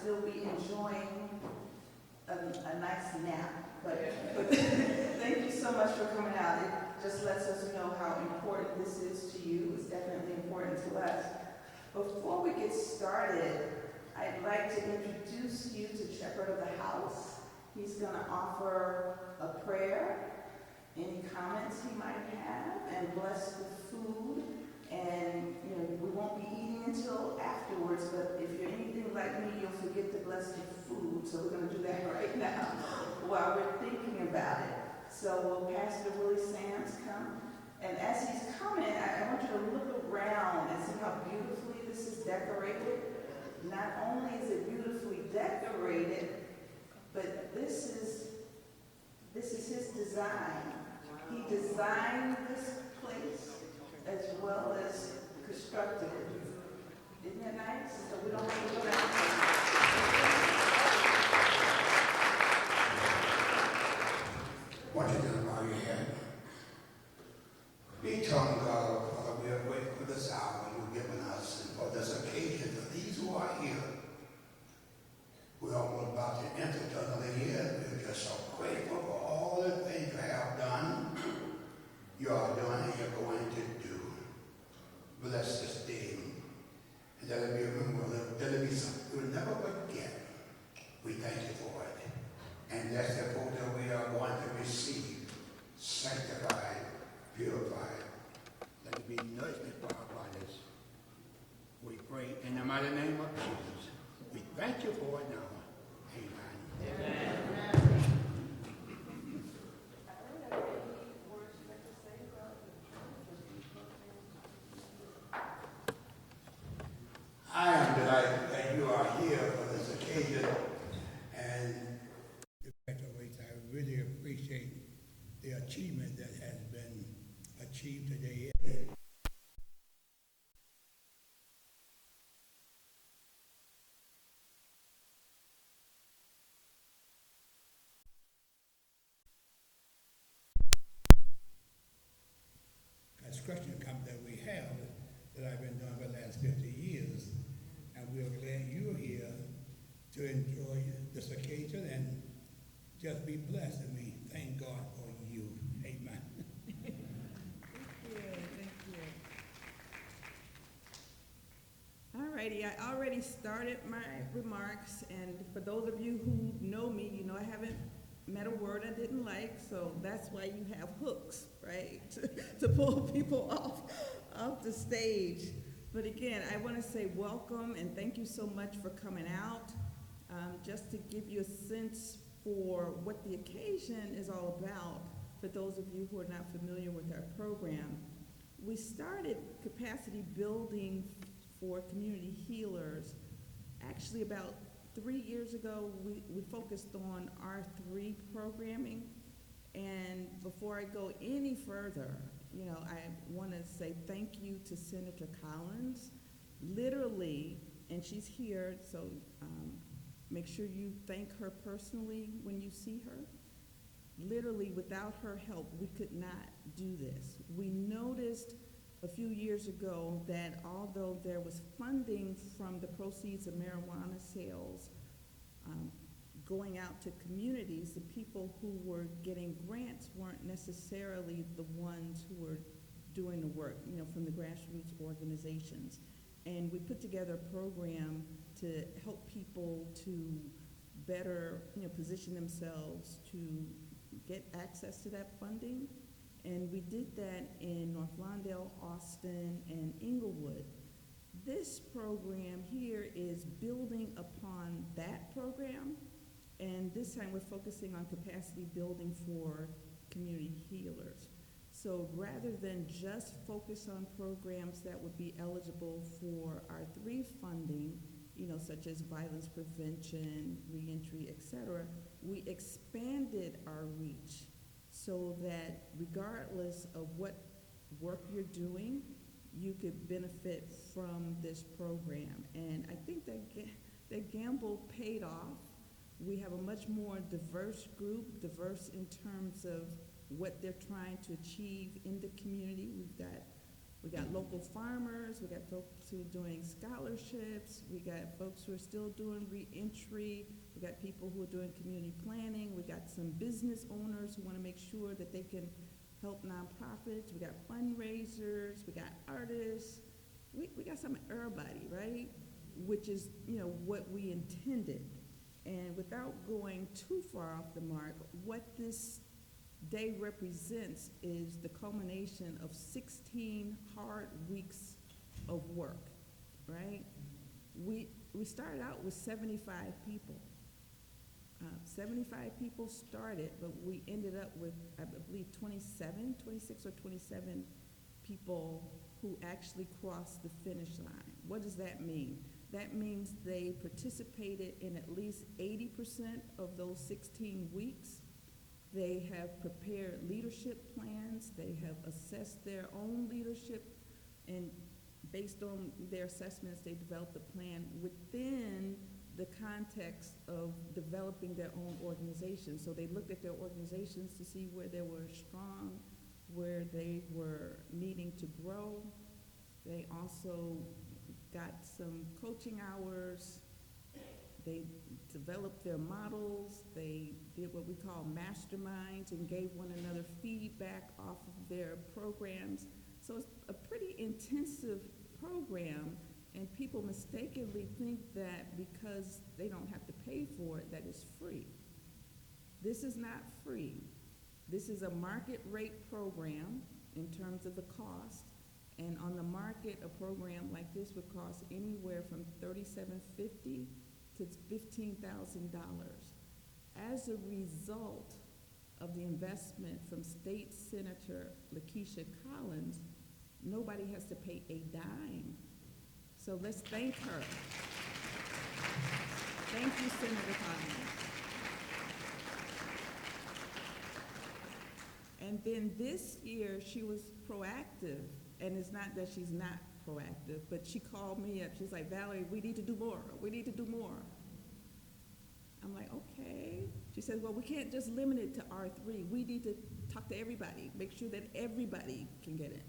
still be enjoying a nice nap. But thank you so much for coming out. It just lets us know how important this is to you. It's definitely important to us. Before we get started, I'd like to introduce you to Shepherd of the House. He's going to offer a prayer, any comments he might have, and bless the food. And, we won't be eating until afterwards, but if you're anything like me, you'll forget to bless the food. So we're going to do that right now while we're thinking about it. So will Pastor Willie Sands come? And as he's coming, I want you to look around and see how beautifully this is decorated. Not only is it beautifully decorated, but this is his design. He designed this place as well as constructed it. Isn't that nice? So we don't have to go down. I want you to bow your head. Be eternal God, Father, we are grateful for this hour you've given us and for this occasion, for these who are here. We're almost about to enter to another year. We're just so grateful for all the things you have done, you are doing, and you're going to do. Bless this day. And let it be remembered. Let it be something we'll never forget. We thank you for it. And that's the food that we are going to receive, sanctified, purified. Let it be nourishment for our bodies. We pray in the mighty name of Jesus. We thank you for it now. Amen. Amen. I am delighted that you are here for this occasion, and I really appreciate the achievement that has been achieved today. Construction company that we have that I've been doing for the last 50 years, and we're glad you're here to enjoy this occasion and just be blessed. And we thank God for you. Amen. Thank you. All righty, I already started my remarks, and for those of you who know me, you know I haven't met a word I didn't like, so that's why you have hooks, right, to pull people off the stage. But again, I want to say welcome and thank you so much for coming out. Just to give you a sense for what the occasion is all about, for those of you who are not familiar with our program, we started capacity building for community healers actually about 3 years ago. We focused on R3 programming, and before I go any further, I want to say thank you to Senator Collins. Literally, and she's here, so make sure you thank her personally when you see her. Literally, without her help, we could not do this. We noticed a few years ago that although there was funding from the proceeds of marijuana sales going out to communities, the people who were getting grants weren't necessarily the ones who were doing the work, from the grassroots organizations. And we put together a program to help people to better, position themselves to get access to that funding. And we did that in North Lawndale, Austin, and Englewood. This program here is building upon that program, and this time we're focusing on capacity building for community healers. So rather than just focus on programs that would be eligible for R3 funding, such as violence prevention, reentry, etc., we expanded our reach so that regardless of what work you're doing, you could benefit from this program. And I think that gamble paid off. We have a much more diverse group, diverse in terms of what they're trying to achieve in the community. We've got We got local farmers, we got folks who are doing scholarships, we got folks who are still doing reentry, we got people who are doing community planning, we got some business owners who want to make sure that they can help nonprofits, we got fundraisers, we got artists, we got some of everybody, right? Which is, what we intended. And without going too far off the mark, what this day represents is the culmination of 16 hard weeks of work, right? We started out with 75 people. 75 people started, but we ended up with, I believe, 26 or 27 people who actually crossed the finish line. What does that mean? That means they participated in at least 80% of those 16 weeks. They have prepared leadership plans. They have assessed their own leadership, and based on their assessments, they developed a plan within the context of developing their own organization. So they looked at their organizations to see where they were strong, where they were needing to grow. They also got some coaching hours. They developed their models. They did what we call masterminds and gave one another feedback off of their programs. So it's a pretty intensive program, and people mistakenly think that because they don't have to pay for it, that it's free. This is not free. This is a market rate program in terms of the cost. And on the market, a program like this would cost anywhere from $3,750 to $15,000. As a result of the investment from State Senator Lakeisha Collins, nobody has to pay a dime. So let's thank her. Thank you, Senator Collins. And then this year, she was proactive. And it's not that she's not proactive, but she called me up. She's like, Valerie, we need to do more. We need to do more. I'm like, okay. She says, well, we can't just limit it to R3. We need to talk to everybody, make sure that everybody can get it.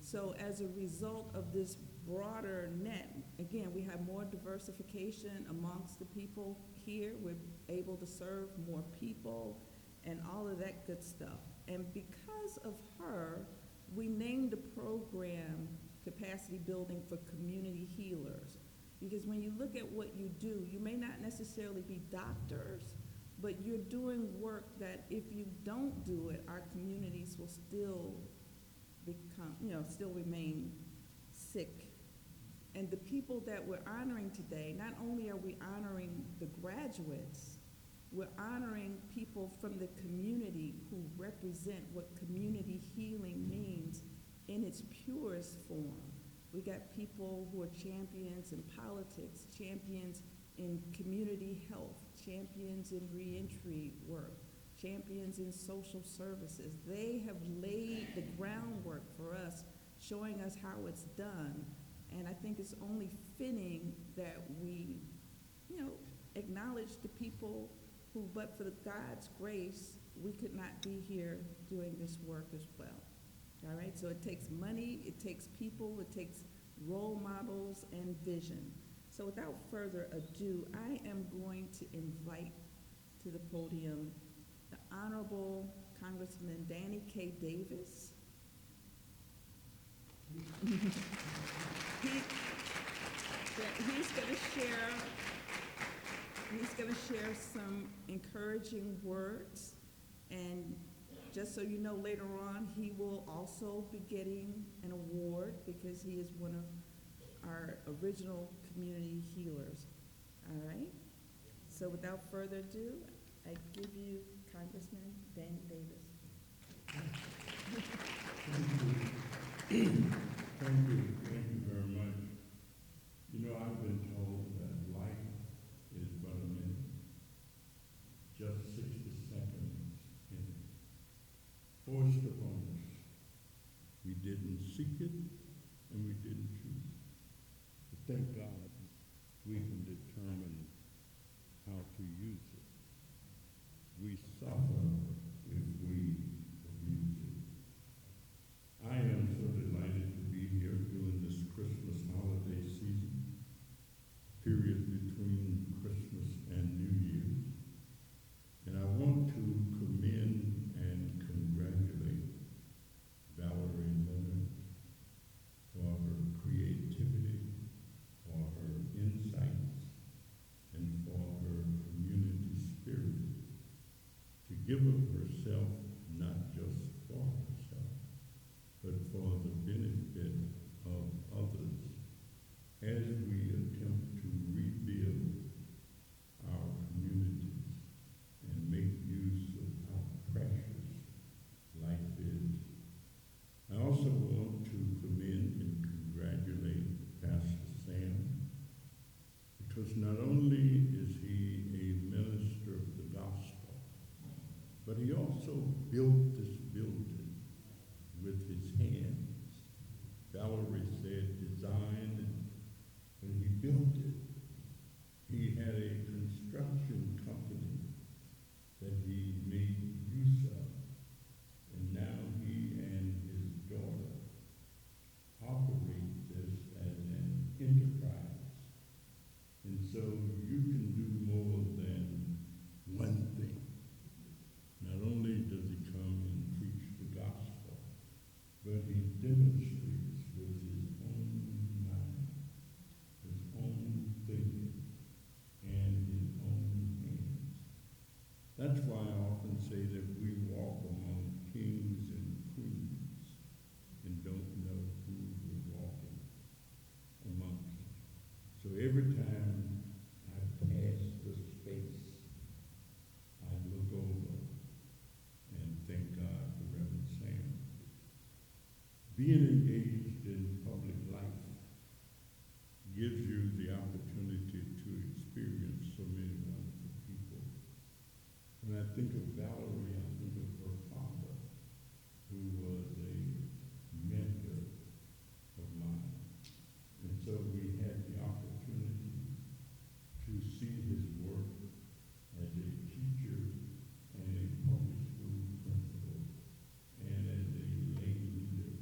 So as a result of this broader net, again, we have more diversification amongst the people here. We're able to serve more people and all of that good stuff. And because of her, we named the program Capacity Building for Community Healers. Because when you look at what you do, you may not necessarily be doctors, but you're doing work that if you don't do it, our communities will still become, still remain sick. And the people that we're honoring today, not only are we honoring the graduates, we're honoring people from the community who represent what community healing means in its purest form. We got people who are champions in politics, champions in community health, champions in reentry work, champions in social services. They have laid the groundwork for us, showing us how it's done. And I think it's only fitting that we, acknowledge the people who, but for God's grace, we could not be here doing this work as well. All right, so it takes money, it takes people, it takes role models and vision. So without further ado, I am going to invite to the podium the Honorable Congressman Danny K. Davis. He's going to share some encouraging words, and just so you know, later on, he will also be getting an award because he is one of our original community healers. All right? So without further ado, I give you Congressman Danny Davis. Thank you very much. I've been told that life is but a minute, just 60 seconds in it, forced upon us. We didn't seek it, and we didn't choose it. But thank God we can determine how to use it. We suffer if we abuse it. I am so delighted to be here give of herself, not just for herself, but for the benefit of others as we attempt to rebuild our communities and make use of how precious life is. I also want to commend and congratulate Pastor Sam, because not only is he a minister of the gospel, but he also built this building with his hands. Valerie said designed, but he built it. He had a construction company that he made use of, and now he and his daughter operate this as an enterprise. And so you can do more than one thing. Not only does he come and preach the gospel, but he demonstrates with his own mind, his own thinking, and his own hands. That's why I often say that we walk among kings and queens and don't know who we're walking amongst. So every time I pass the space, I look over and thank God for Reverend Sam. Being engaged in public life gives you the opportunity to experience so many wonderful people. When I think of Valerie, I think of her father, who was a mentor of mine. And so we had the opportunity to see his work as a teacher and a public school principal and as a lay leader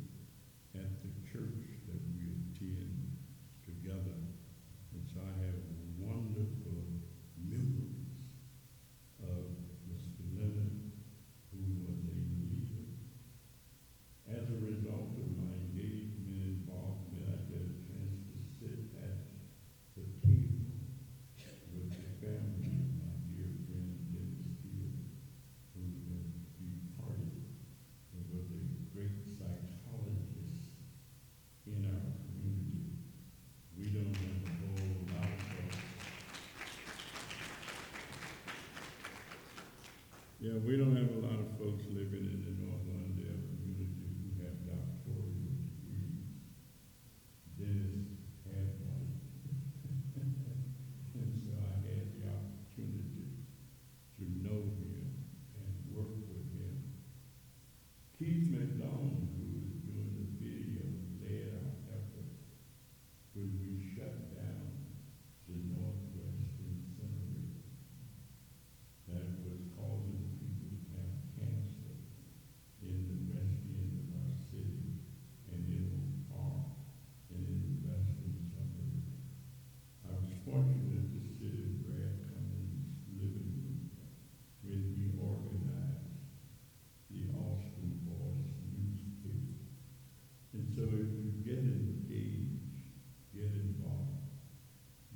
at the church that we attend together. And so I have wonderful memories of Mr. Leonard, who was a leader. As a result of my engagement and involvement, I get a chance to sit at the table with the family of my dear friend Dennis Steele, who has departed and was a great psychologist in our community. We don't have a whole lot of folks. Yeah, we don't have a lot of folks living in the North Lawndale community who have doctoral degrees. Dennis had one. And so I had the opportunity to know him and work with him. Keith McDonald, who is doing the video, led our effort when we shut down the Northwestern Seminary that was causing people to have cancer in the west end of our city and in Oak Park and in the western suburbs. I was fortunate to sit in Brad Cummings' living room when he organized the Austin Voice newspaper. And so if you get engaged, get involved,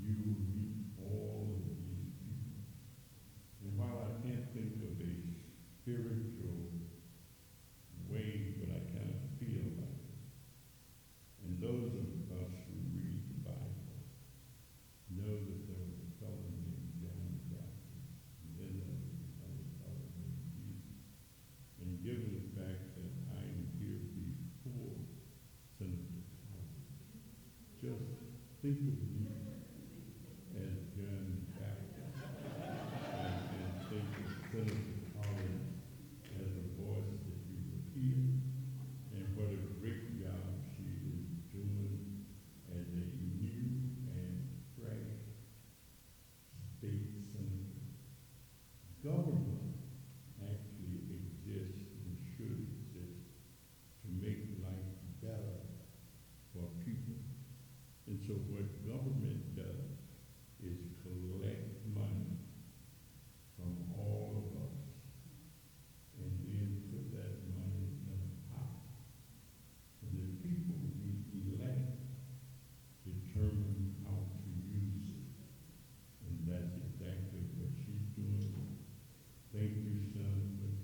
you will meet all of these people. And while I can't think of a spiritual way, but I kind of feel like it. And those of us who read the Bible know that there was a fellow named John the Baptist, and then there was another fellow named Jesus. And given the fact that I am here before Senator Collins, just think of me as John the Baptist and think of Senator Collins as a voice that you will hear, and what a great job she is doing as a new and fresh state senator. Government actually exists and should exist to make life better for people. And so what government does is collect money from all of us and then put that money in a pot. And the people we elect determine how to use it. And that's exactly what she's doing. Thank you, Senator,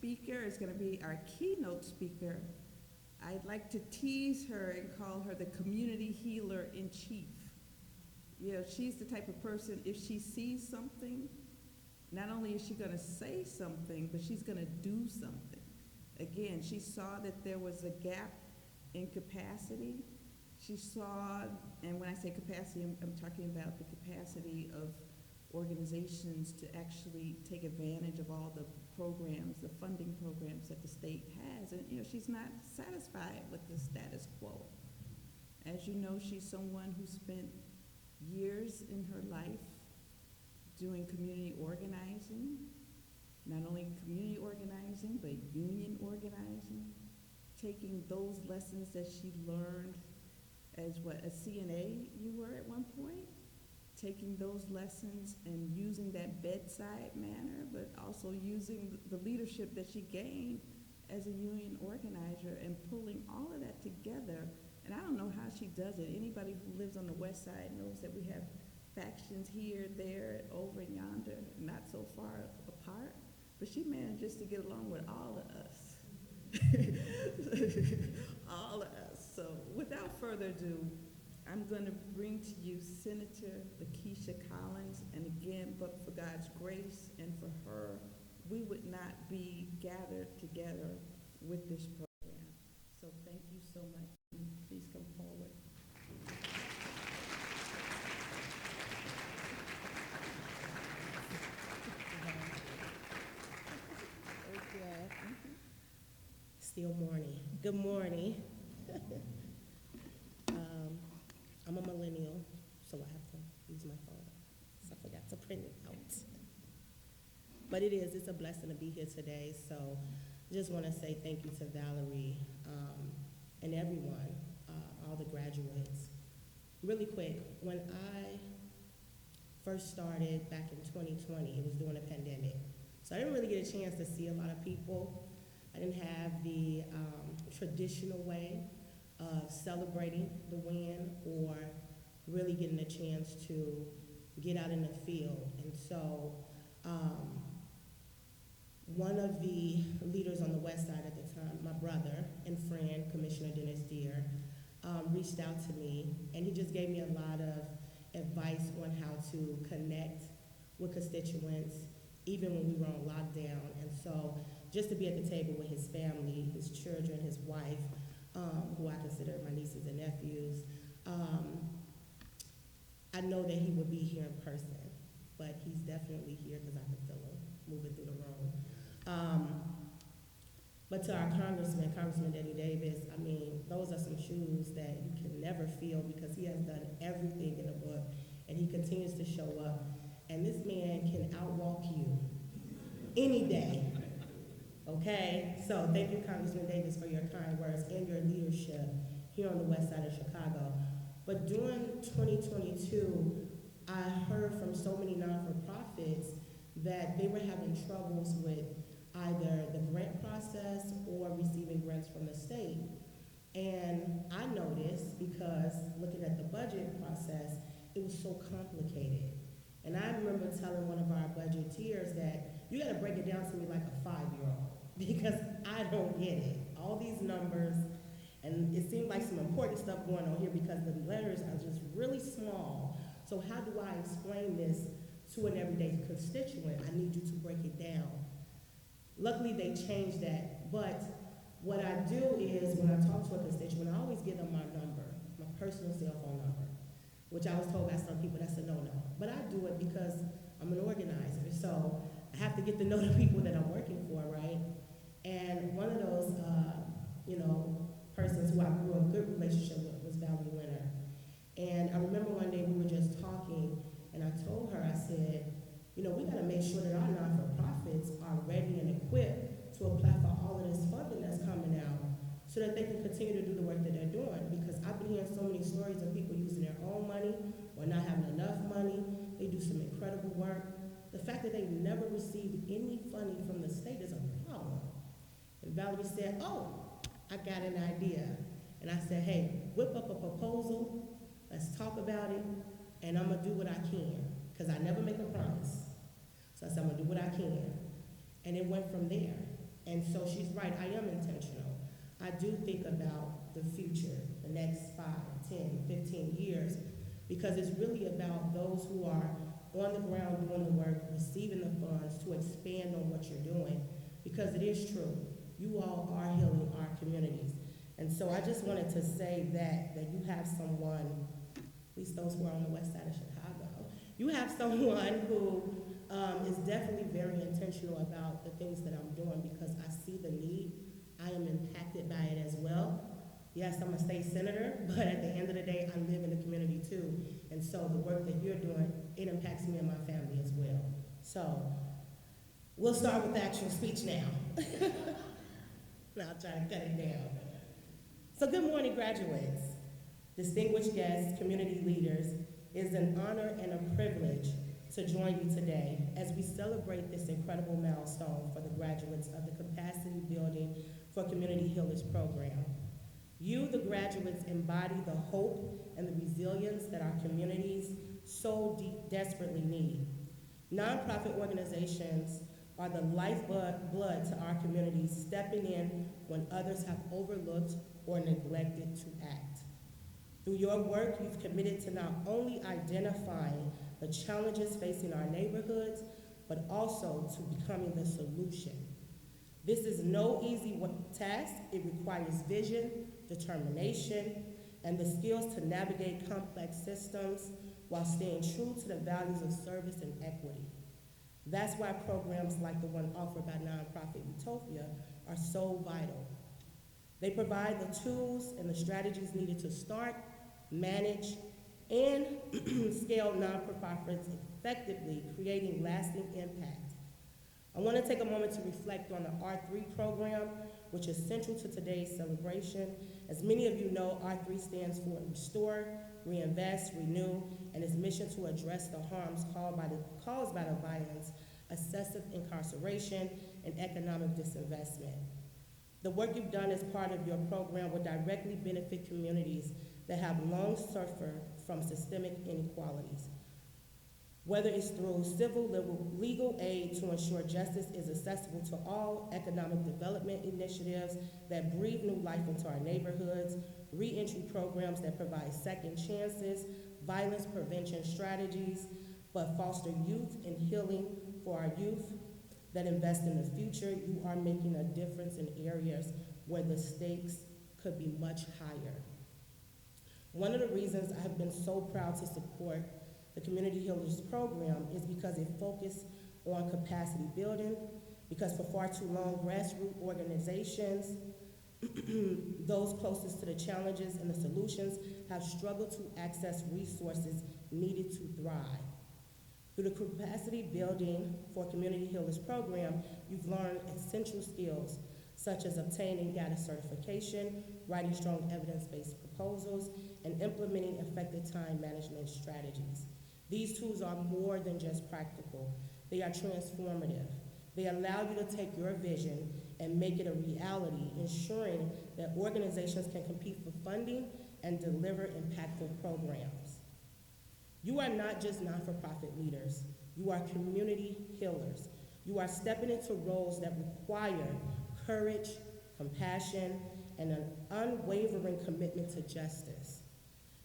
speaker is going to be our keynote speaker. I'd like to tease her and call her the community healer in chief. You know, she's the type of person, if she sees something, not only is she going to say something, but she's going to do something. Again, she saw that there was a gap in capacity. She saw, and when I say capacity, I'm talking about the capacity of organizations to actually take advantage of all the programs, the funding programs that the state has. And, you know, she's not satisfied with the status quo. As you know, she's someone who spent years in her life doing community organizing, not only community organizing, but union organizing, taking those lessons that she learned as a CNA you were at one point, taking those lessons and using that bedside manner, but also using the leadership that she gained as a union organizer and pulling all of that together. And I don't know how she does it. Anybody who lives on the west side knows that we have factions here, there, over and yonder, not so far apart. But she manages to get along with all of us. All of us. So without further ado, I'm going to bring to you Senator Lakeisha Collins. And again, but for God's grace and for her, we would not be gathered together with this program. So thank you so much. Please come forward. Still morning. Good morning. I'm a millennial, so I have to use my phone. So I forgot to print it out. But it's a blessing to be here today. So just want to say thank you to Valerie and everyone, all the graduates. Really quick, when I first started back in 2020, it was during the pandemic. So I didn't really get a chance to see a lot of people. I didn't have the traditional way of celebrating the win or really getting a chance to get out in the field. And so one of the leaders on the west side at the time, my brother and friend, Commissioner Dennis Deere, reached out to me, and he just gave me a lot of advice on how to connect with constituents, even when we were on lockdown. And so just to be at the table with his family, his children, his wife, who I consider my nieces and nephews, I know that he would be here in person, but he's definitely here because I can feel him moving through the room. But to our Congressman Danny Davis, I mean, those are some shoes that you can never feel because he has done everything in the book, and he continues to show up. And this man can outwalk you any day. Okay, so thank you, Congressman Davis, for your kind words and your leadership here on the west side of Chicago. But during 2022, I heard from so many non-for-profits that they were having troubles with either the grant process or receiving grants from the state. And I noticed, because looking at the budget process, it was so complicated. And I remember telling one of our budgeteers that you gotta break it down to me like a 5-year-old because I don't get it. All these numbers, and it seemed like some important stuff going on here because the letters are just really small. So how do I explain this to an everyday constituent? I need you to break it down. Luckily, they changed that, but what I do is when I talk to a constituent, I always give them my number, my personal cell phone number, which I was told by some people that's a no-no. But I do it because I'm an organizer, so I have to get to know the people that I'm working for, right? And one of those, persons who I grew a good relationship with was Valerie Leonard. And I remember one day we were just talking, and I told her, I said, we gotta make sure that our non-for-profits are ready and equipped to apply for all of this funding that's coming out so that they can continue to do the work that they're doing. Because I've been hearing so many stories of people using their own money or not having enough money. They do some incredible work. The fact that they never received any funding from the state is a problem. And Valerie said, oh, I got an idea. And I said, hey, whip up a proposal, let's talk about it, and I'm gonna do what I can, because I never make a promise. So I said, I'm gonna do what I can. And it went from there. And so she's right, I am intentional. I do think about the future, the next 5, 10, 15 years, because it's really about those who are on the ground doing the work, receiving the funds to expand on what you're doing, because it is true. You all are healing our communities. And so I just wanted to say that you have someone, at least those who are on the west side of Chicago, you have someone who is definitely very intentional about the things that I'm doing, because I see the need. I am impacted by it as well. Yes, I'm a state senator, but at the end of the day, I live in the community too. And so the work that you're doing, it impacts me and my family as well. So we'll start with the actual speech now. I'll try to cut it down. So good morning, graduates, distinguished guests, community leaders. It is an honor and a privilege to join you today as we celebrate this incredible milestone for the graduates of the Capacity Building for Community Healers program. You, the graduates, embody the hope and the resilience that our communities so desperately need. Nonprofit organizations are the lifeblood to our communities, stepping in when others have overlooked or neglected to act. Through your work, you've committed to not only identifying the challenges facing our neighborhoods, but also to becoming the solution. This is no easy task. It requires vision, determination, and the skills to navigate complex systems while staying true to the values of service and equity. That's why programs like the one offered by nonprofit Utopia are so vital. They provide the tools and the strategies needed to start, manage, and scale nonprofits effectively, creating lasting impact. I want to take a moment to reflect on the R3 program, which is central to today's celebration. As many of you know, R3 stands for Restore, Reinvest, Renew, and its mission to address the harms caused by the violence, excessive incarceration, and economic disinvestment. The work you've done as part of your program will directly benefit communities that have long suffered from systemic inequalities. Whether it's through civil legal aid to ensure justice is accessible to all, economic development initiatives that breathe new life into our neighborhoods, reentry programs that provide second chances, violence prevention strategies, but foster youth and healing for our youth that invest in the future, you are making a difference in areas where the stakes could be much higher. One of the reasons I have been so proud to support the Community Healers program is because it focused on capacity building, because for far too long, grassroots organizations, those closest to the challenges and the solutions, have struggled to access resources needed to thrive. Through the Capacity Building for Community Healers program, you've learned essential skills such as obtaining data certification, writing strong evidence-based proposals, and implementing effective time management strategies. These tools are more than just practical. They are transformative. They allow you to take your vision and make it a reality, ensuring that organizations can compete for funding and deliver impactful programs. You are not just not-for-profit leaders. You are community healers. You are stepping into roles that require courage, compassion, and an unwavering commitment to justice.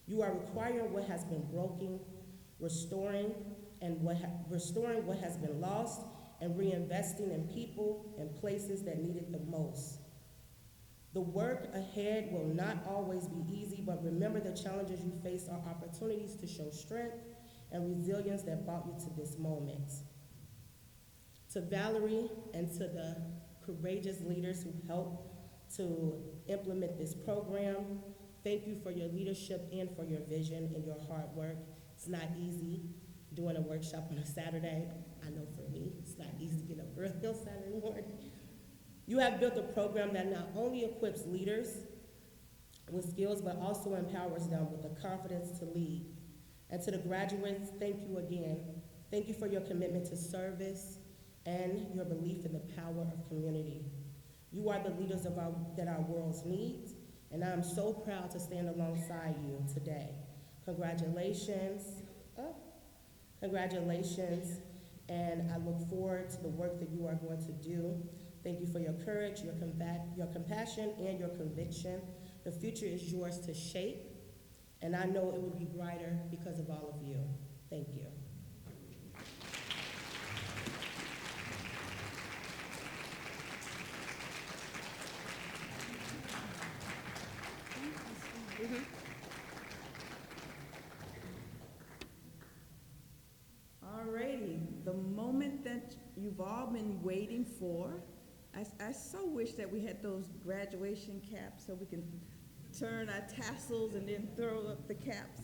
You are requiring what has been broken, restoring what has been lost, and reinvesting in people and places that need it the most. The work ahead will not always be easy, but remember the challenges you face are opportunities to show strength and resilience that brought you to this moment. To Valerie and to the courageous leaders who helped to implement this program, thank you for your leadership and for your vision and your hard work. It's not easy doing a workshop on a Saturday. I know for me, it's not easy to get up early on Saturday morning. You have built a program that not only equips leaders with skills, but also empowers them with the confidence to lead. And to the graduates, thank you again. Thank you for your commitment to service and your belief in the power of community. You are the leaders that our world needs, and I am so proud to stand alongside you today. Congratulations. Congratulations, and I look forward to the work that you are going to do Thank you for your courage, your compassion, and your conviction. The future is yours to shape, and I know it will be brighter because of all of you. Thank you. Alrighty, the moment that you've all been waiting for. I so wish that we had those graduation caps so we can turn our tassels and then throw up the caps.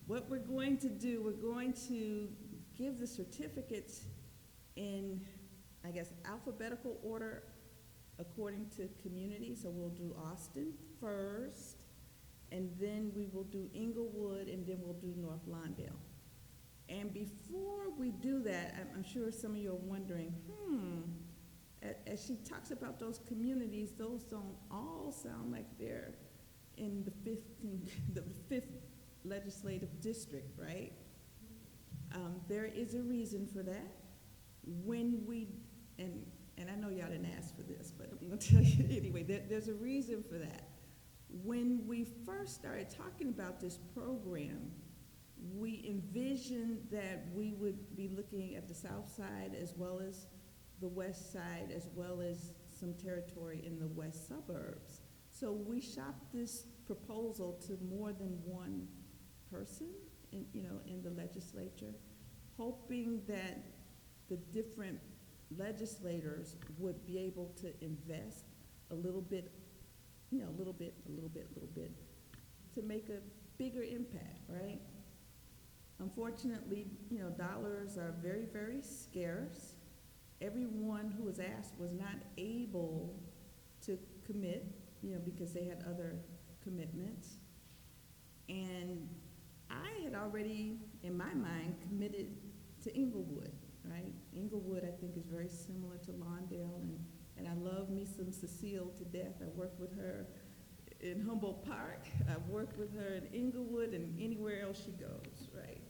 What we're going to do, we're going to give the certificates in, I guess, alphabetical order according to community. So we'll do Austin first, and then we will do Englewood, and then we'll do North Lawndale. And before we do that, I'm sure some of you are wondering, as she talks about those communities, those don't all sound like they're in the fifth legislative district, right? There is a reason for that. When we, and I know y'all didn't ask for this, but I'm gonna tell you anyway, there's a reason for that. When we first started talking about this program, we envisioned that we would be looking at the south side as well as the west side, as well as some territory in the west suburbs. So we shopped this proposal to more than one person in the legislature, hoping that the different legislators would be able to invest a little bit, to make a bigger impact, right? Unfortunately, dollars are very, very scarce. Everyone who was asked was not able to commit, because they had other commitments. And I had already, in my mind, committed to Englewood, right? Englewood, I think, is very similar to Lawndale, and I love me some Cecile to death. I worked with her in Humboldt Park. I've worked with her in Englewood and anywhere else she goes, right?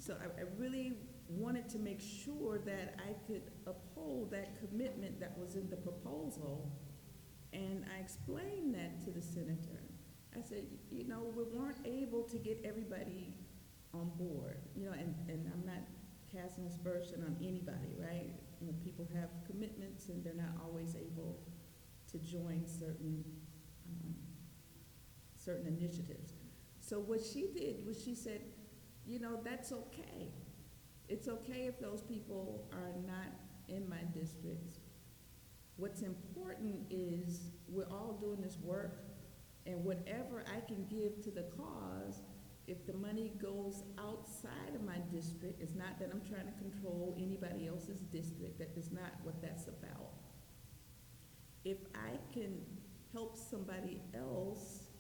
So I really wanted to make sure that I could uphold that commitment that was in the proposal, and I explained that to the senator. I said, we weren't able to get everybody on board, and I'm not casting aspersion on anybody, right? People have commitments and they're not always able to join certain initiatives. So what she did was she said, that's okay. It's okay if those people are not in my districts. What's important is we're all doing this work, and whatever I can give to the cause, if the money goes outside of my district, it's not that I'm trying to control anybody else's district. That is not what that's about. If I can help somebody else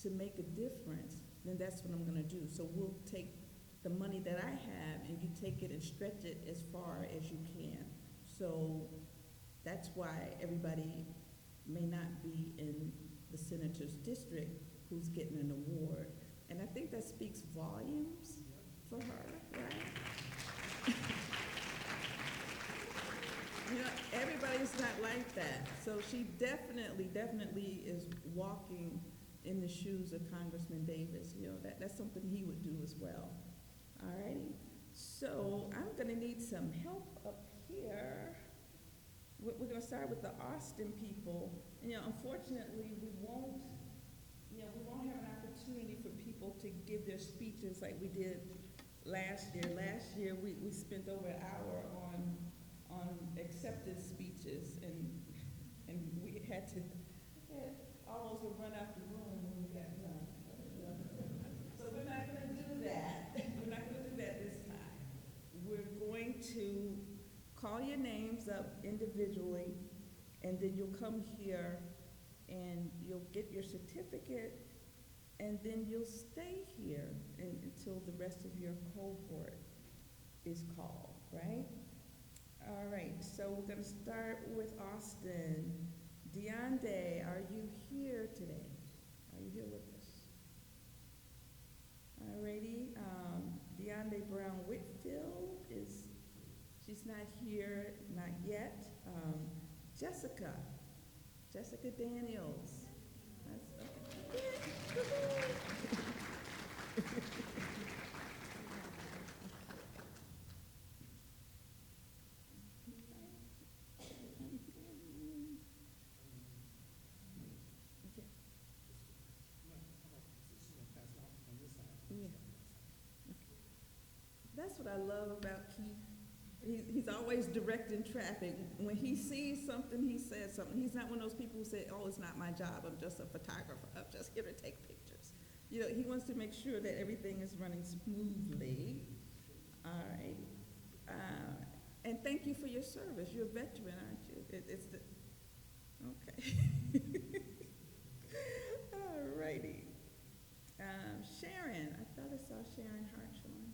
to make a difference, then that's what I'm going to do. So we'll take the money that I have, and you take it and stretch it as far as you can. So that's why everybody may not be in the senator's district who's getting an award. And I think that speaks volumes for her, right? Everybody's not like that. So she definitely is walking in the shoes of Congressman Davis. That's something he would do as well. All righty. So I'm gonna need some help up here. We're gonna start with the Austin people. Unfortunately, we won't have an opportunity for people to give their speeches like we did last year. Last year, we spent over an hour on acceptance speeches, and we had almost run out the room when we got done. So we're not going to do that. We're not going to do that this time. We're going to call your names up individually, and then you'll come here and you'll get your certificate, and then you'll stay here until the rest of your cohort is called, right? All right, so we're going to start with Austin. Deonde, are you here today? Are you here with us? All righty. Deonde Brown Whitfield, She's not here, not yet. Jessica, Jessica Daniels. That's, yeah. That's what I love about Keith. He's always directing traffic. When he sees something, he says something. He's not one of those people who say, "Oh, it's not my job. I'm just a photographer. I'm just here to take pictures." You know, he wants to make sure that everything is running smoothly. All right. And thank you for your service. You're a veteran, aren't you? It's the okay. All righty. Sharon, I thought I saw Sharon Hartshorn.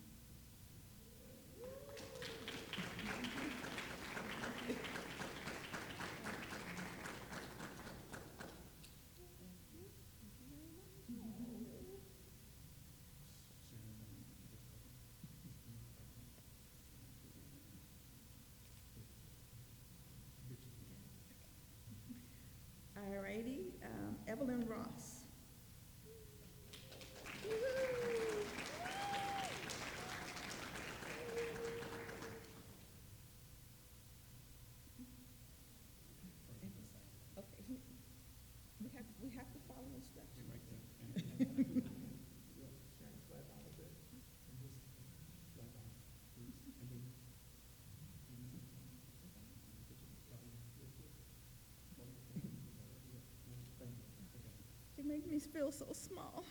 All righty. Evelyn Ross. Okay. We have to follow instructions. She makes me feel so small.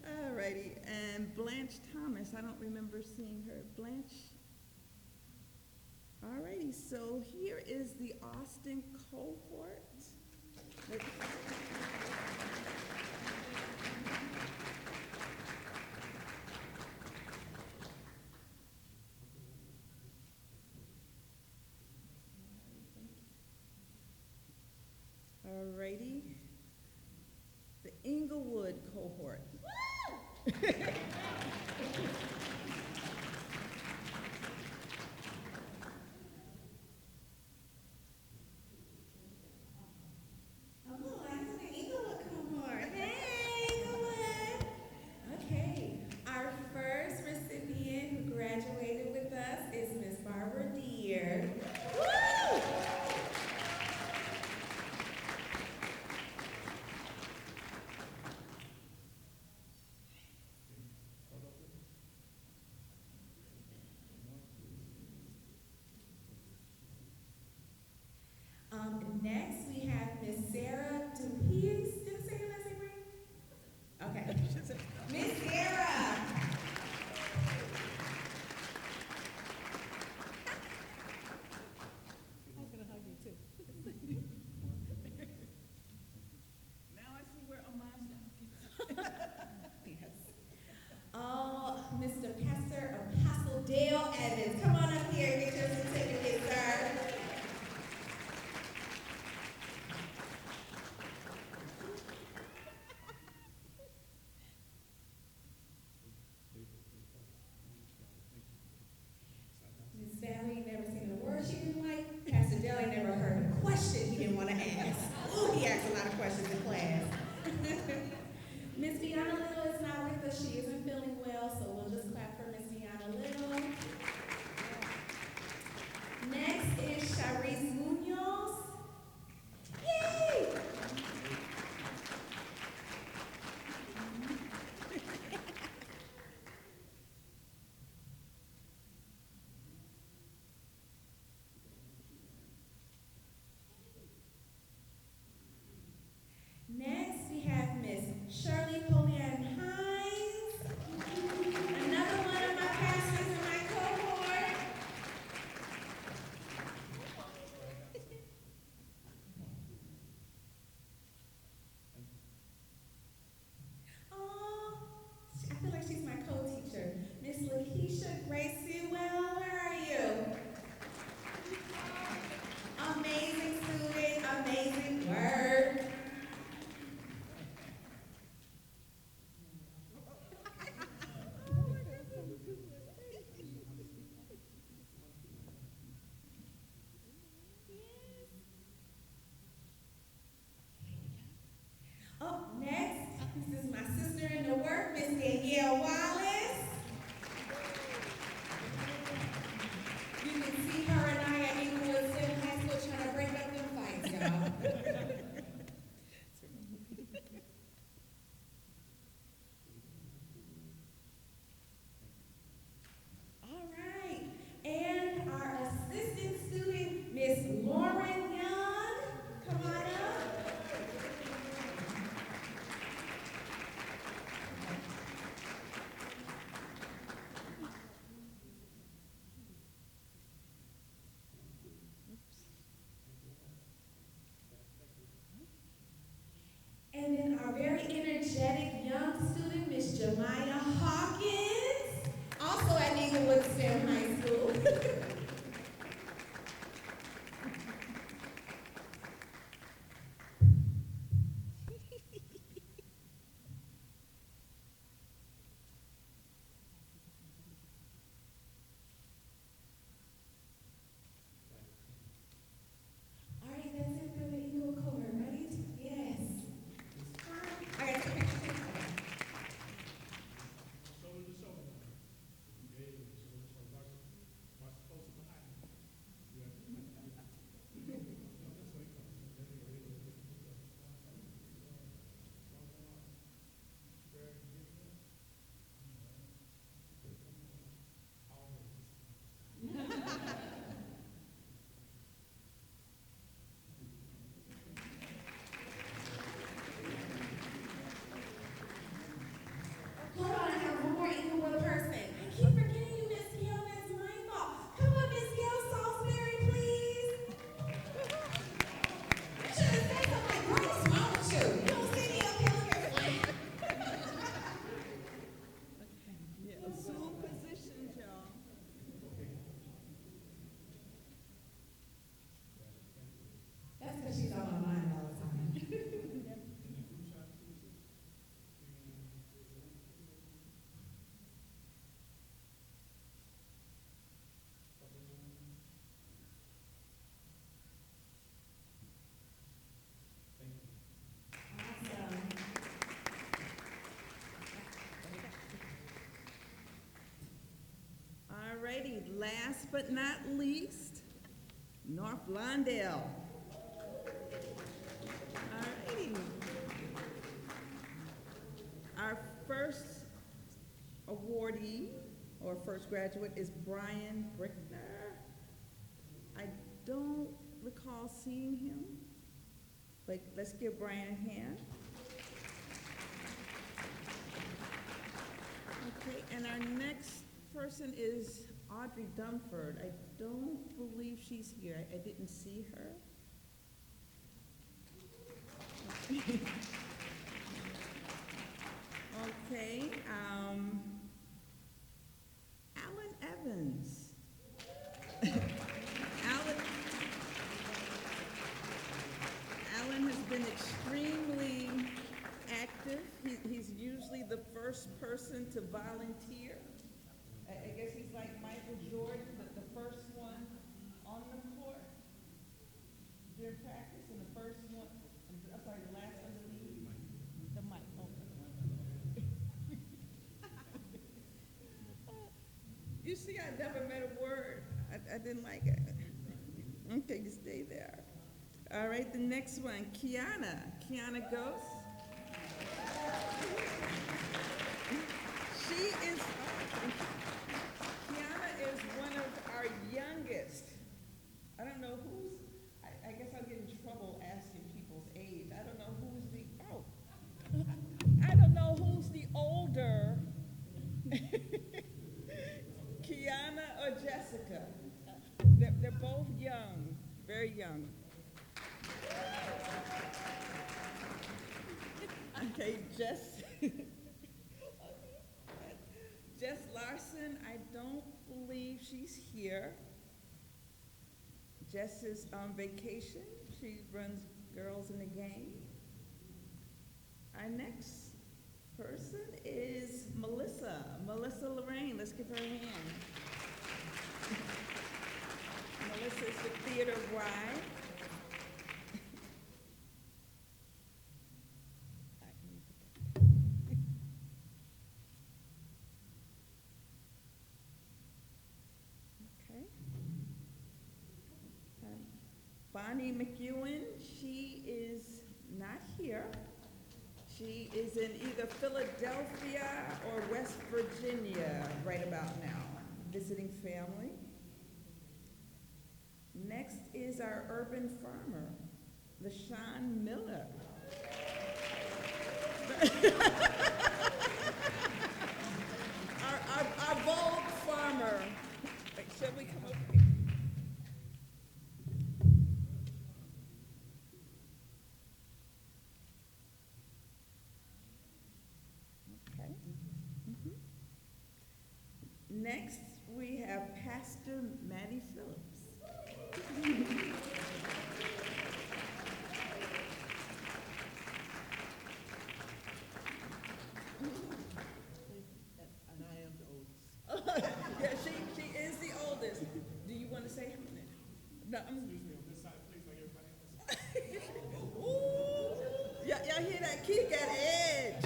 All righty. And Blanche Thomas, I don't remember seeing her. Blanche? All righty, so here is the Austin cohort. All righty. The Englewood cohort. Oh, I'm from the Englewood cohort. but not least, North Lawndale. All righty. Our first awardee, or first graduate, is Brian Brickner. I don't recall seeing him, but let's give Brian a hand. Okay, and our next person is Audrey Dunford. I don't believe she's here. I didn't see her. Okay, Alan Evans. Alan has been extremely active. He's usually the first person to volunteer. I guess he's like Michael Jordan, the first one on the court during practice, and the first one, I'm sorry, the last one to leave. The mic, okay. You see, I never met a word. I didn't like it. Okay, you stay there. All right, the next one, Kiana. Kiana Ghost. Kiana is one of our youngest. I don't know who's, I guess I'll get in trouble asking people's age. I don't know who's the older, Kiana or Jessica. They're both young, very young. Okay, Jess Larson, I don't believe she's here. Jess is on vacation. She runs Girls in the Game. Our next person is Melissa Lorraine. Let's give her a hand. Melissa is the theater bride. Bonnie McEwen, she is not here. She is in either Philadelphia or West Virginia right about now, visiting family. Next is our urban farmer, LaShawn Miller. our bold farmer. Shall we come over here? Next, we have Pastor Maddie Phillips. And I am the oldest. Yeah, she is the oldest. Do you want to say her name? No, Excuse me, on this side, please, like everybody else. Ooh, y'all hear that? Keith got edge.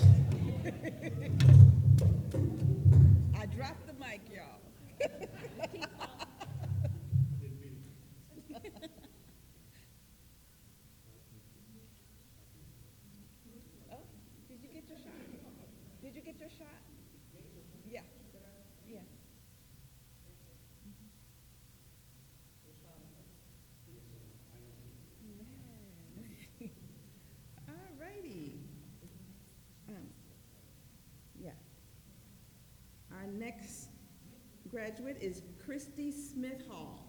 I dropped the mic, y'all. Oh, did you get your shot? Did you get your shot? Yeah. Yeah. All righty. Yeah. Our next graduate is Christy Smith Hall.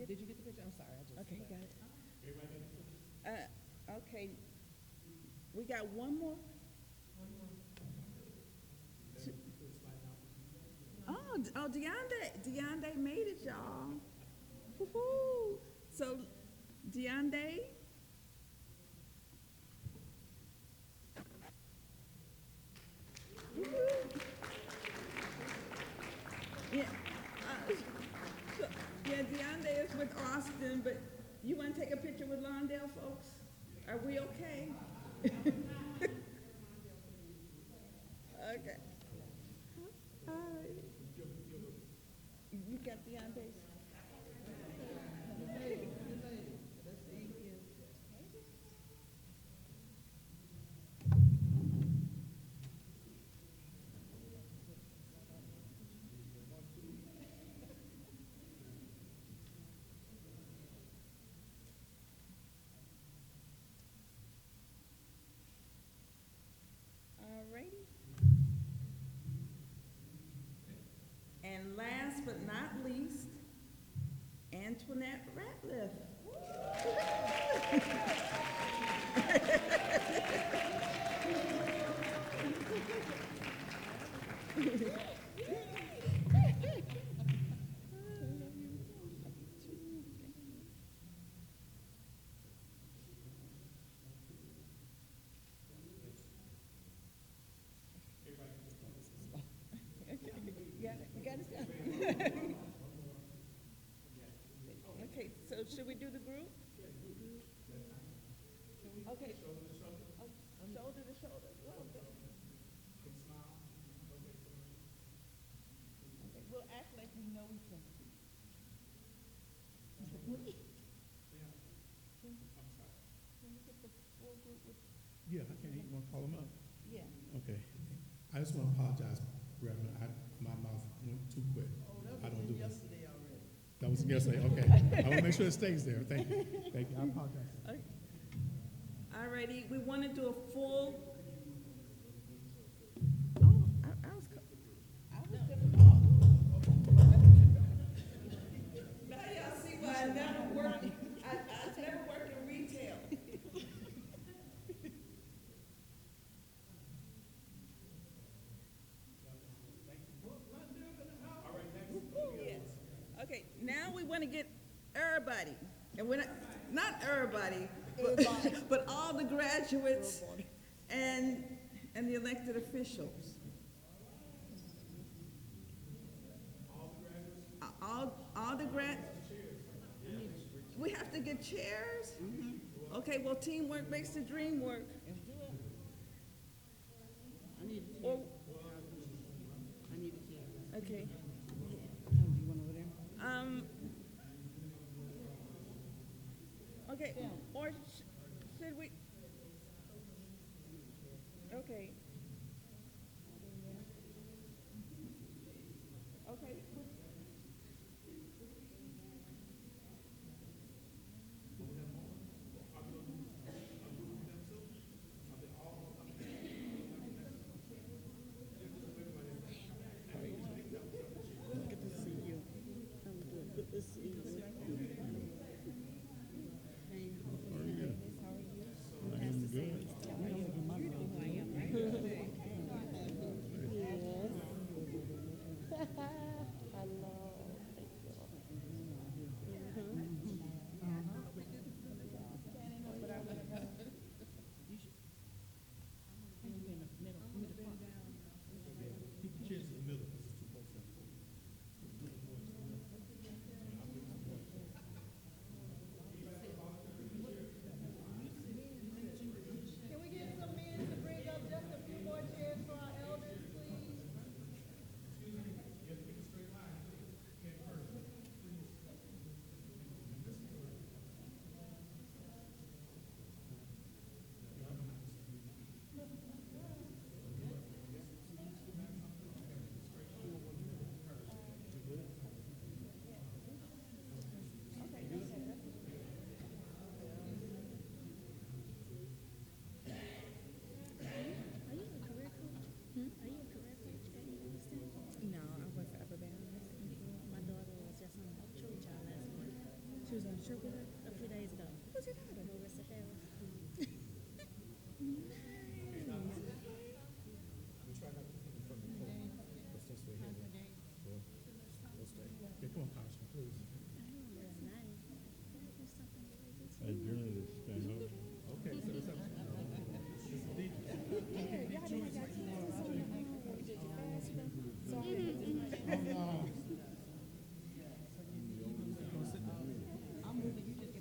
Did you get the picture? I'm sorry, I just. Okay, got it. Okay, we got one more? Oh, Deonde made it, y'all. Woo-hoo. So, Deonde? Woo-hoo. shoulder a little bit. Okay, we'll act like we know each other. Can you get the full group with, Yeah, I can't even call them up. yeah. Okay. I just want to apologize, Reverend. My mouth went too quick. I don't do this. That was yesterday, okay. I want to make sure it stays there. Thank you. Thank you. I apologize. All righty, we want to do a full. Oh, I was gonna. Now y'all see why I never work. I never work in retail. Yes. Okay, now we want to get everybody, and we're not everybody, but all the graduates and the elected officials. All the grad. We have to get chairs? Okay, well, teamwork makes the dream work. I need a chair. Or, I need a chair. okay. Oh, you want over there? Okay, or should we? Okay. Okay. Good to see you. I'm good. Good to see you. Hey, How are you? how are you? I am good. You know who I am, right? Yes. I know. Thank you. Keep the chairs in the middle because it's too close there. Can we get some men to bring up just a few more chairs for our elders, please? No, I wasn't ever been. My daughter was just on a church child last month. She was on a trip with her a few days ago. Who's your daughter? Marissa Harris. Yeah, come on, Congressman, please. A journalist stand up. Okay, so it's up. I'm moving, you just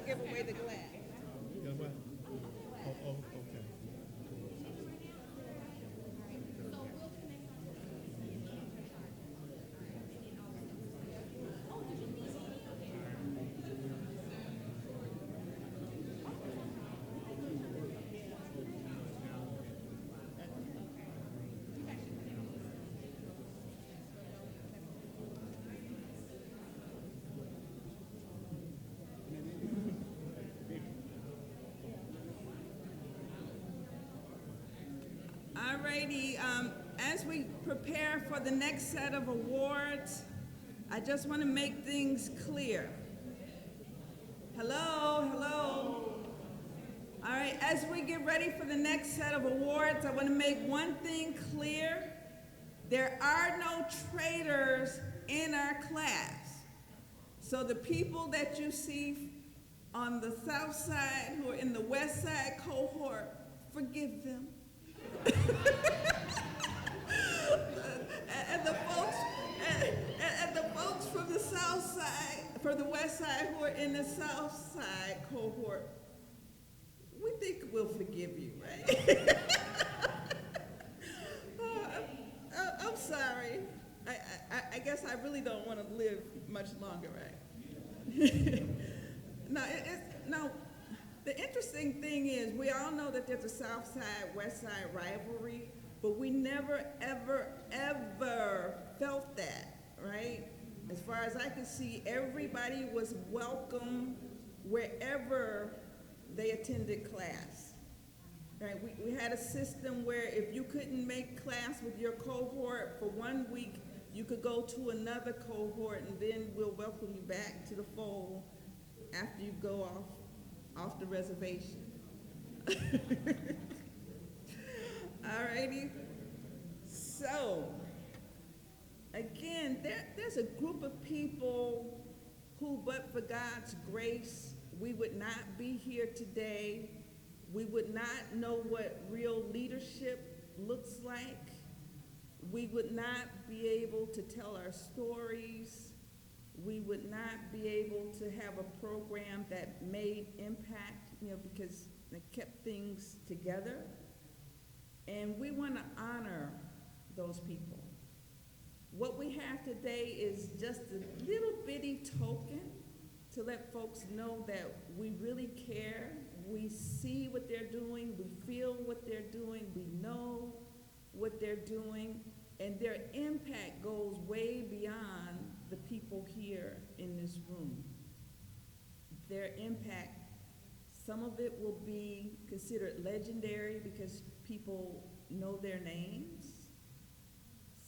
give away the glass. You got what? Oh, okay. Alrighty, as we prepare for the next set of awards, I just want to make things clear. Hello, hello. All right, as we get ready for the next set of awards, I want to make one thing clear. There are no traitors in our class. So the people that you see on the south side who are in the west side cohort, forgive them. and the folks from the south side, from the west side who are in the south side cohort, we think we'll forgive you, right? I'm sorry. I guess I really don't want to live much longer, right? Now, the interesting thing is, we all know that there's a South Side, West Side rivalry, but we never, ever, ever felt that, right? As far as I could see, everybody was welcome wherever they attended class, right? We had a system where if you couldn't make class with your cohort for 1 week, you could go to another cohort, and then we'll welcome you back to the fold after you go off the reservation. Alrighty. So, again, there's a group of people who, but for God's grace, we would not be here today. We would not know what real leadership looks like. We would not be able to tell our stories. We would not be able to have a program that made impact, because it kept things together. And we want to honor those people. What we have today is just a little bitty token to let folks know that we really care. We see what they're doing. We feel what they're doing. We know what they're doing. And their impact goes way beyond the people here in this room. Their impact, some of it will be considered legendary because people know their names.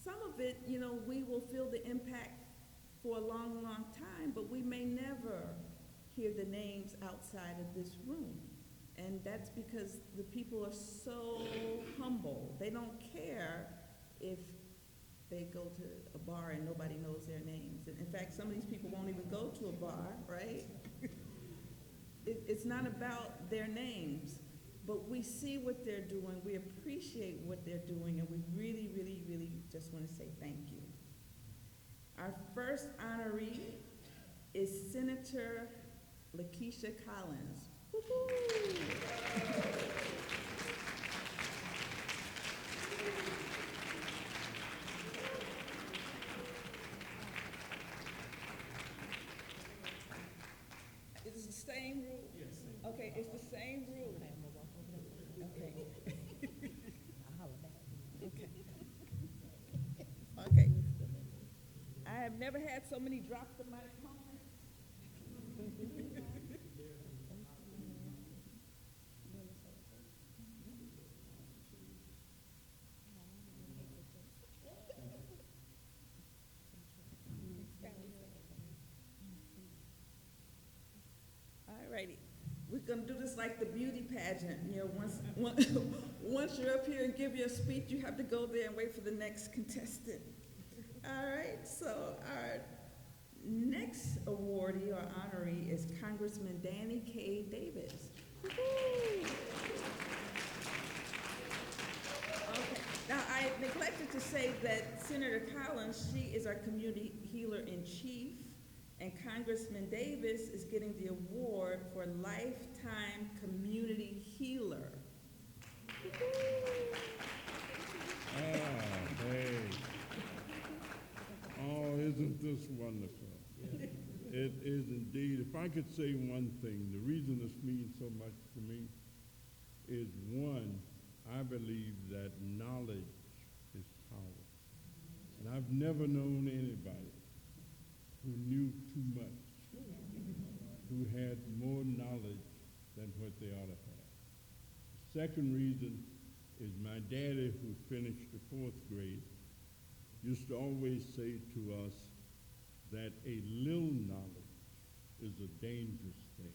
Some of it, we will feel the impact for a long, long time, but we may never hear the names outside of this room. And that's because the people are so humble. They don't care if they go to a bar and nobody knows their names. And in fact, some of these people won't even go to a bar, right? It's not about their names, but we see what they're doing, we appreciate what they're doing, and we really, really, really just want to say thank you. Our first honoree is Senator Lakeisha Collins. Woo-hoo! Is it the same rule? Yes. Okay, it's the same rule. Okay. Okay. I have never had so many drops in my opponent. Alrighty. We're gonna do this like the beauty pageant. Once you're up here and give your speech, you have to go there and wait for the next contestant. All right, so our next awardee or honoree is Congressman Danny K. Davis. Woo-hoo. Okay, now I neglected to say that Senator Collins, she is our community healer in chief, And Congressman Davis is getting the award for Lifetime Community Healer. Hey. Oh, isn't this wonderful? It is indeed. If I could say one thing, the reason this means so much to me is, one, I believe that knowledge is power. And I've never known anybody who knew too much, who had more knowledge than what they ought to have. The second reason is my daddy, who finished the 4th grade, used to always say to us that a little knowledge is a dangerous thing,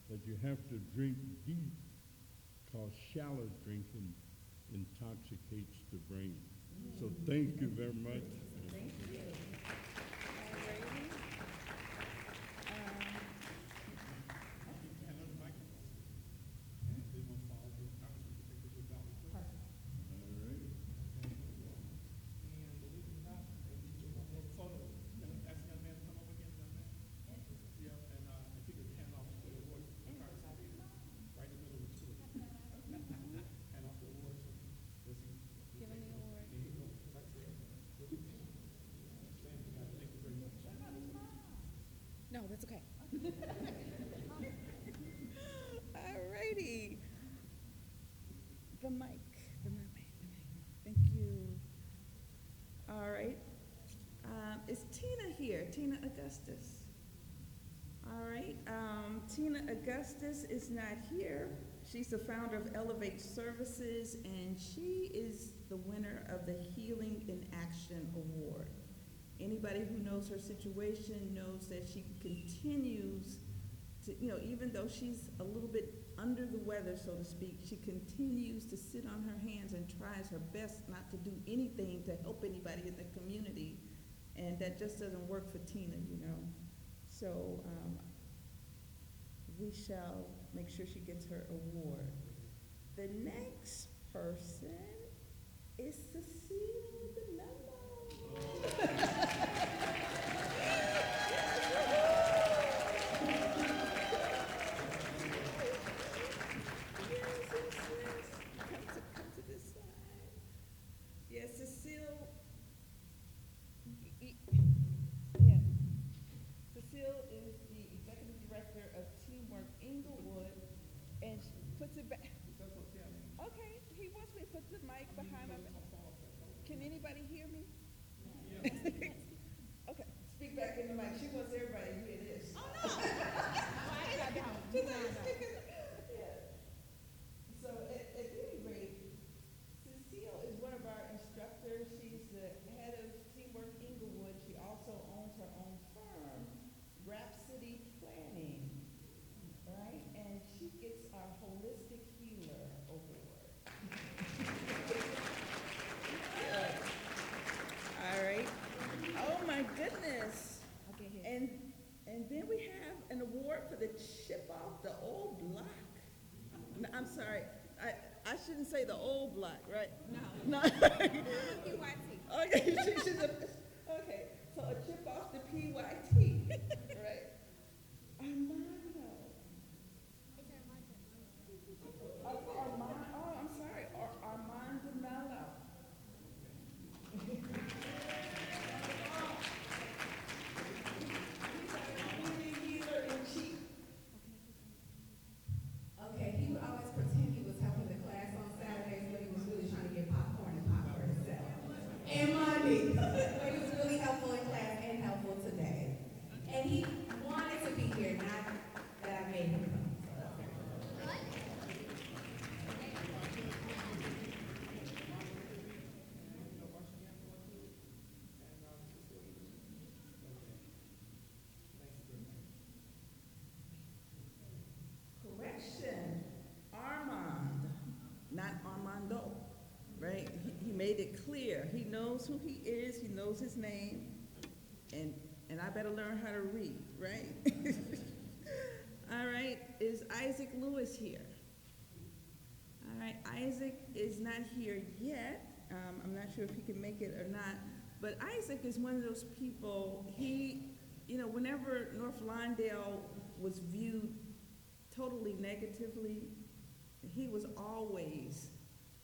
that you have to drink deep, because shallow drinking intoxicates the brain. So thank you very much. Thank you. Alrighty. Give him the award. No, that's okay. Alrighty. The mic, the mermaid, the mic. Thank you. All right. Is Tina here? Tina Augustus. All right. Tina Augustus is not here. She's the founder of Elevate Services, and she is the winner of the Healing in Action Award. Anybody who knows her situation knows that she continues to, even though she's a little bit under the weather, so to speak, she continues to sit on her hands and tries her best not to do anything to help anybody in the community. And that just doesn't work for Tina, So we shall make sure she gets her award. The next person is Cecile DeMello. Come to this side. Yes, Cecile. Yeah. Cecile is the executive director of Teamwork Englewood, and she puts it back. Okay, he wants me to put the mic behind my back. Can anybody hear me? Okay, speak back in the mic. She wants everybody to hear this. Oh no! So at any rate, Cecile is one of our instructors. She's the head of Teamwork Englewood. She also owns her own firm, Rhapsody Planning, right? And she gets our Holistic Healer Award. All right. Oh my goodness. Okay, here. And then we have an award for the chip off the old block. No, I'm sorry. I shouldn't say the old block, right? No. PYT. Okay, okay. So a chip off the PYT, right? Armando. Armando. Oh, I'm sorry. Armando Mello. Healer in chief. Okay, he would always pretend he was helping the class on Saturdays, but he was really trying to get popcorn and pop for himself. And money. But he was really helpful in class and helpful today. And he wanted to be here, not that I made him come. So that's very good. Correction, Armand, not Armando, right? He made it clear. He knows who he is, he knows his name, and I better learn how to read, right? All right, is Isaac Lewis here? All right, Isaac is not here yet. I'm not sure if he can make it or not, but Isaac is one of those people, he whenever North Lawndale was viewed totally negatively, he was always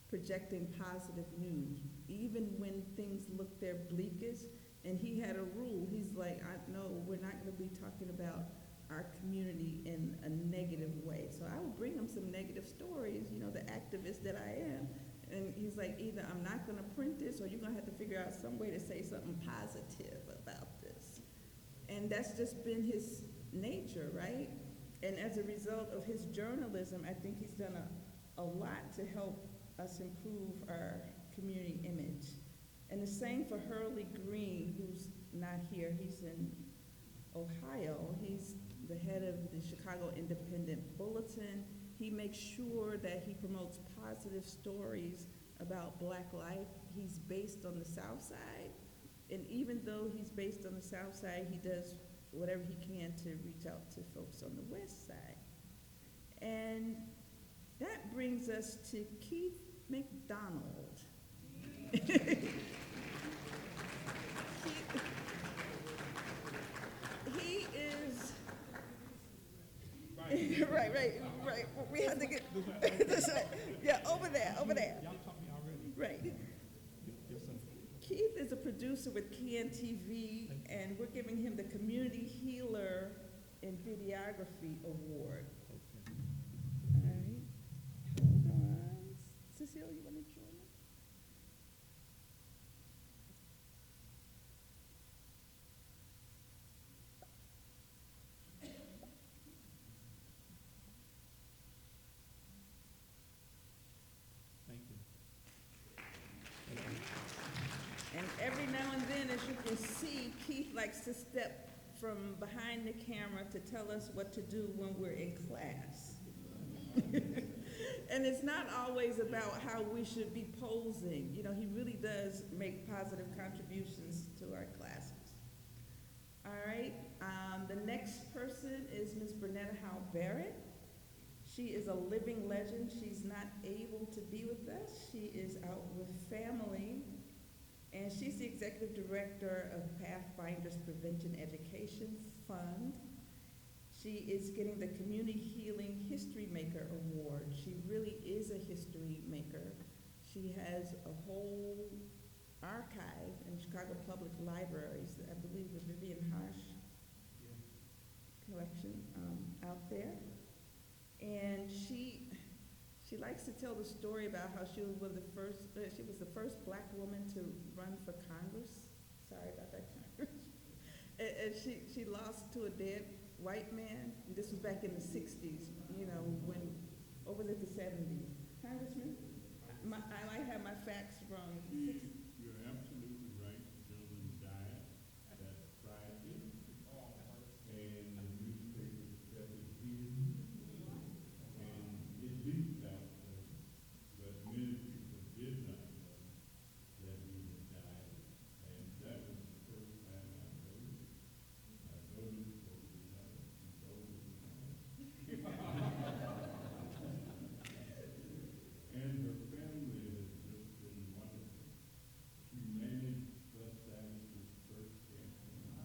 projecting positive news, even when things looked their bleakest. And he had a rule. He's like, no, we're not going to be talking about our community in a negative way. So I would bring him some negative stories, the activist that I am. And he's like, either I'm not going to print this, or you're going to have to figure out some way to say something positive about this. And that's just been his nature, right? And as a result of his journalism, I think he's done a lot to help us improve our community image. And the same for Hurley Green, who's not here. He's in Ohio. He's the head of the Chicago Independent Bulletin. He makes sure that he promotes positive stories about Black life. He's based on the South Side. And even though he's based on the South Side, he does whatever he can to reach out to folks on the West Side. And that brings us to Keith McDonald. He is right. We have to get yeah, over there. Y'all taught me already. Right. Yes, sir. Keith is a producer with KNTV, and we're giving him the Community Healer in Videography Award. Okay. All right. Hold on. Cecile, you want to join us? Thank you. And every now and then, as you can see, Keith likes to step from behind the camera to tell us what to do when we're in class. And it's not always about how we should be posing. He really does make positive contributions to our classes. All right, the next person is Ms. Bernetta Howe Barrett. She is a living legend. She's not able to be with us. She is out with family. And she's the executive director of Pathfinders Prevention Education Fund. She is getting the Community Healing History Maker Award. She really is a history maker. She has a whole archive in Chicago Public Libraries, I believe the Vivian Harsh collection out there. And she likes to tell the story about how she was one of the first, she was the first Black woman to run for Congress. Sorry about that, Congress. And she lost to a dead white man. This was back in the 60s, when, or was it the 70s? Congressman? I might have my facts wrong. You're absolutely right. The gentleman died that Friday, and the newspaper accepted his, and it leaked out there, but many people did not know that he had died, and that was the first time I noticed. I noticed overnight, and overnight. And her family has just been wonderful. She managed Bus Access first campaign.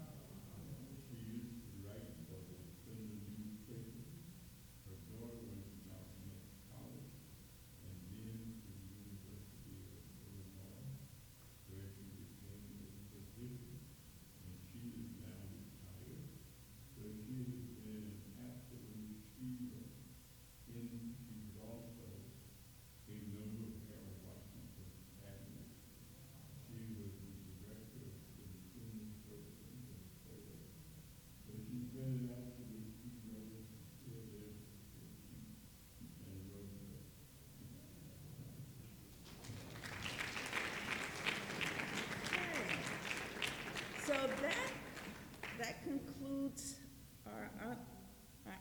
She used to write for the Sunday newspaper. Her daughter went to Mount College and then to the University of Illinois, where she became a physician, and she is now retired. So she has been an absolute hero. She's also a member of Harold Washington's cabinet. She was the director of the Consumer Services and Sales. So she's been an absolute hero, and still is and Roosevelt. So that concludes our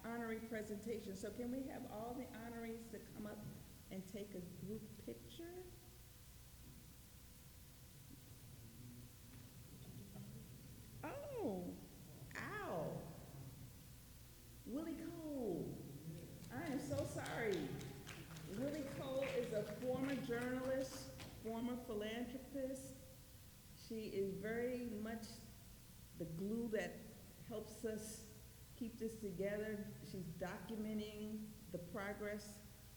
honorary presentation. So can we have all the honorees to come up and take a group picture? Oh, ow. Willie Cole. I am so sorry. Willie Cole is a former journalist, former philanthropist. She is very much the glue that helps us keep this together. She's documenting the progress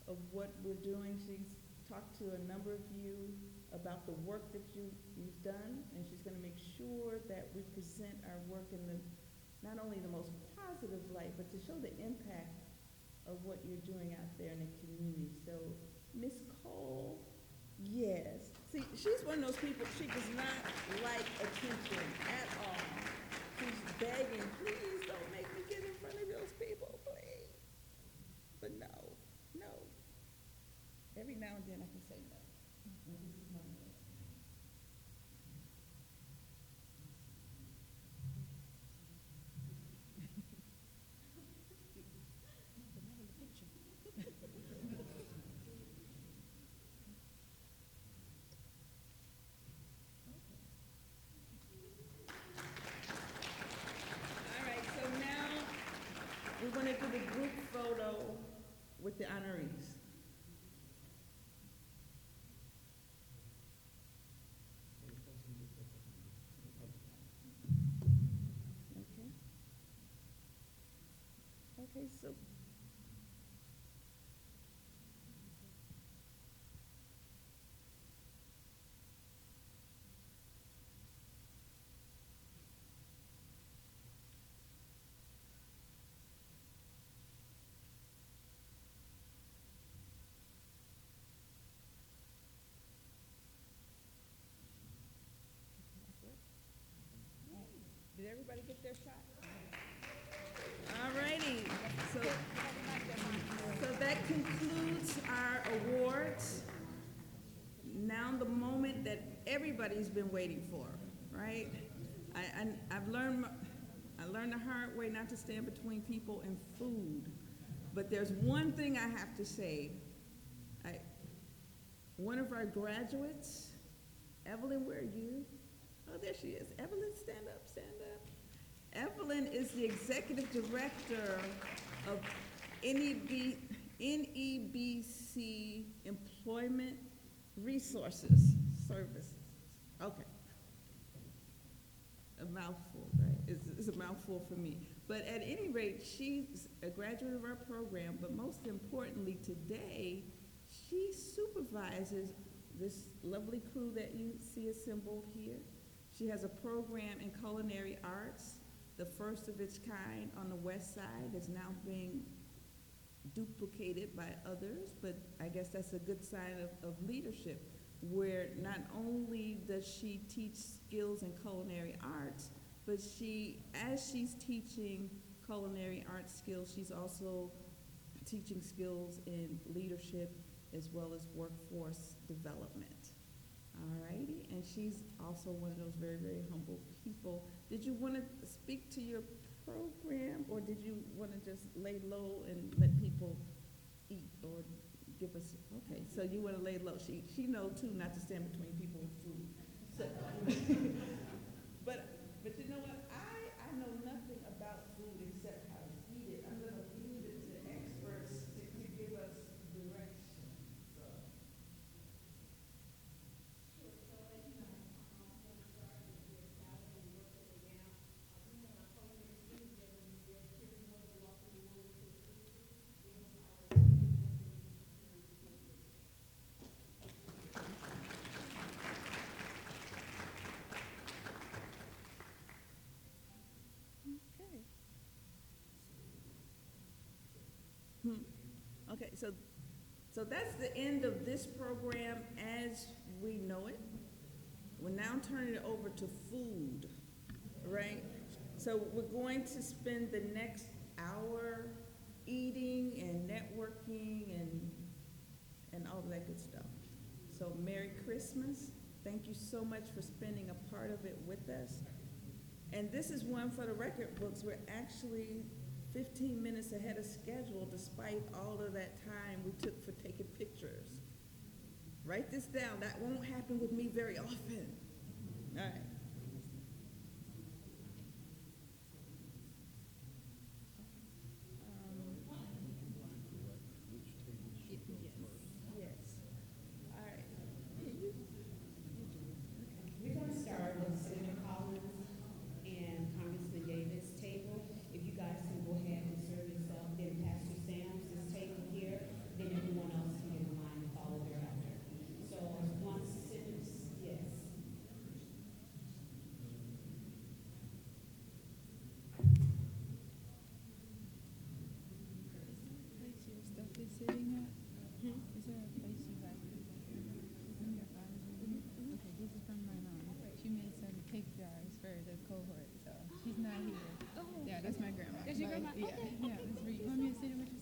of what we're doing. She's talked to a number of you about the work that you've done, and she's going to make sure that we present our work in the not only the most positive light, but to show the impact of what you're doing out there in the community. So, Miss Cole, yes. See, she's one of those people, she does not like attention at all. She's begging, please don't make me get in front of those people, please. But no. Every now and then I can say no. And this is one of those. All right, so now we're going to do the group photo with the honorees. Okay, so did everybody get their shot? All righty. So that concludes our awards. Now the moment that everybody's been waiting for, right? I learned the hard way not to stand between people and food. But there's one thing I have to say. One of our graduates, Evelyn, where are you? Oh, there she is. Evelyn, stand up, stand up. Evelyn is the executive director of NEBC Employment Resources Services. Okay. A mouthful, right? It's a mouthful for me. But at any rate, she's a graduate of our program, but most importantly today, she supervises this lovely crew that you see assembled here. She has a program in culinary arts, the first of its kind on the west side, is now being duplicated by others, but I guess that's a good sign of leadership, where not only does she teach skills in culinary arts, but as she's teaching culinary arts skills, she's also teaching skills in leadership as well as workforce development. All righty, and she's also one of those very, very humble people. Did you want to speak to your program, or did you want to just lay low and let people eat, or give us, okay, so you want to lay low. She knows too not to stand between people and food. So, but you know what, I know nothing about food except how to eat it. I'm going to leave it to experts to give us direction. So. Okay, so that's the end of this program as we know it. We're now turning it over to food, right? So we're going to spend the next hour eating and networking and all that good stuff. So Merry Christmas. Thank you so much for spending a part of it with us. And this is one for the record books. We're actually 15 minutes ahead of schedule despite all of that time we took for taking pictures. Write this down. That won't happen with me very often. All right. Yes. All right. You do it. Okay. We're going to start with Senator Collins and Congressman Davis' table. That's my grandma. That's your But, grandma? Yeah, Okay. yeah. You want me to sit in with you?